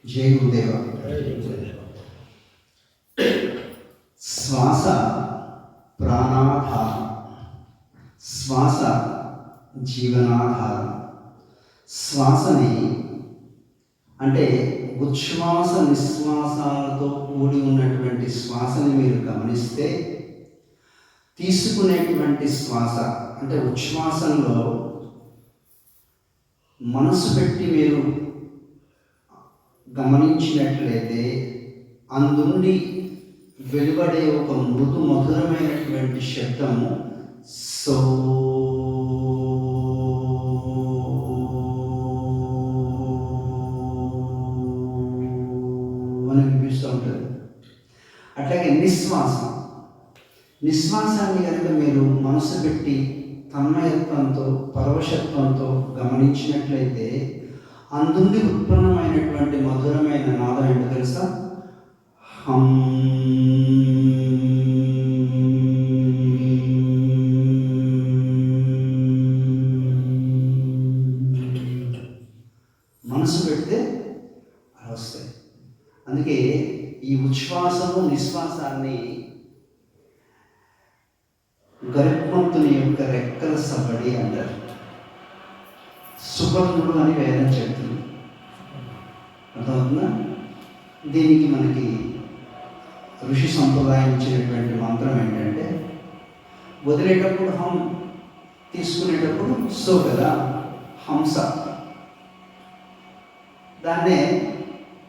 జై గురుదేవ. శ్వాస ప్రాణాధారం, శ్వాస జీవనాధారం. శ్వాసని అంటే ఉచ్ఛ్వాస నిశ్వాసాలతో కూడి ఉన్నటువంటి శ్వాసని మీరు గమనిస్తే, తీసుకునేటువంటి శ్వాస అంటే ఉచ్ఛ్వాసంలో మనసు పెట్టి మీరు గమనించినట్లయితే అందుండి వెలువడే ఒక మృదు మధురమైనటువంటి శబ్దము సో అని వినిపిస్తూ ఉంటుంది. అట్లాగే నిశ్వాసాన్ని కనుక మీరు మనసు పెట్టి తన్మయత్వంతో పరవశత్వంతో గమనించినట్లయితే అందుండి ఉత్పన్నమైనటువంటి మధురమైన నాదం ఏంటో తెలుసా? హం. మనసు పెడితే అలా వస్తాయి. అందుకే ఈ ఉచ్ఛ్వాసము నిశ్వాసాన్ని గరుత్మంతుని యొక్క రెక్కల సబడి అంటారు. సుగంధుడు అని వేదం చెప్తుంది. అర్థమవుతుందా? దీనికి మనకి ఋషి సంప్రదాయం ఇచ్చినటువంటి మంత్రం ఏంటంటే, వదిలేటప్పుడు హం, తీసుకునేటప్పుడు సో కదా, హంస. దాన్నే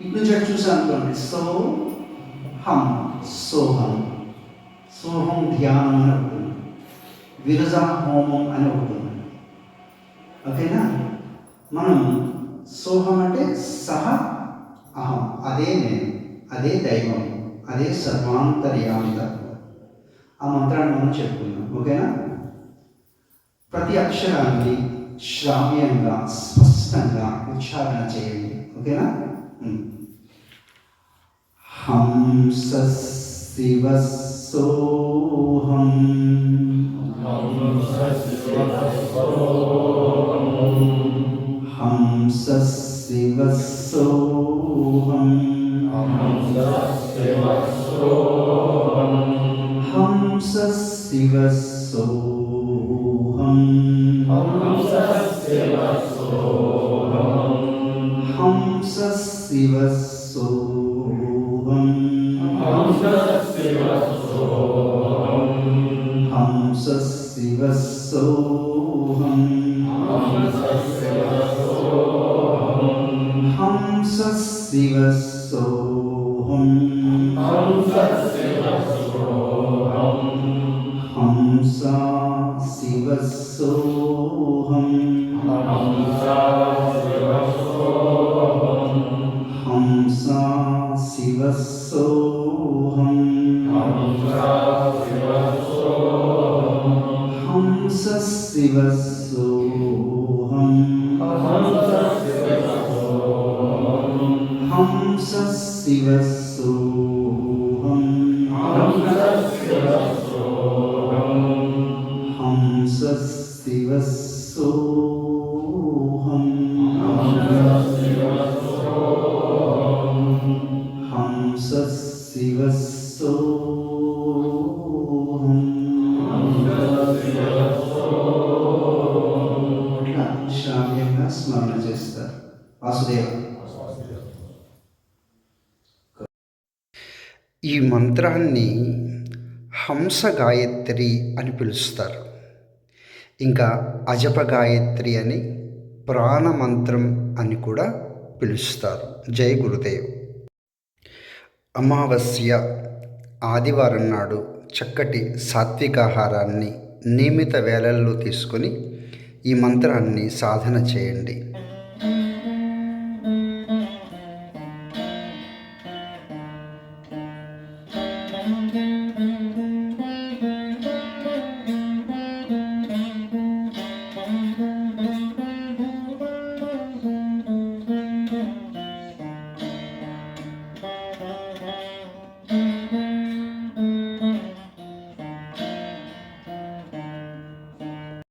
ఇటు నుంచి అటు చూసా అనుకోండి, సో హం, సోహం. సోహం ధ్యానం అని ఉంటుంది, విరజా హోమం అని ఉంటుంది. ఓకేనా? మనం సోహం అంటే సహ అహం, అదే నేను, అదే దైవం, అదే సర్వాంతర్యామి తత్వం. ఆ మంత్రాన్ని మనం చెప్పుకుందాం. ఓకేనా? ప్రతి అక్షరాన్ని శ్రావ్యంగా స్పష్టంగా ఉచ్చారణ చేయండి. ఓకేనా? హంస శివ సోహం, హంస శివ సోహం, హంస శివ సోహం, హంస శివ సోహం, హంస శివ సోహం, హంస శివ సోహం, హంస శివ సోహం, హంస శివ సోహం, హంస శివ సోహం, హంస శివ సోహం, హంస శివ సోహం, హంస శివ సోహం. ఇట్లా శ్రావ్యంగా స్మరణ చేస్తారు. వాసుదేవ. ఈ మంత్రాన్ని హంస గాయత్రి అని పిలుస్తారు. ఇంకా అజప గాయత్రి అని, ప్రాణమంత్రం అని కూడా పిలుస్తారు. జై గురుదేవ్. అమావాస్య ఆదివారం నాడు చక్కటి సాత్వికాహారాన్ని నియమిత వేళల్లో తీసుకొని ఈ మంత్రాన్ని సాధన చేయండి.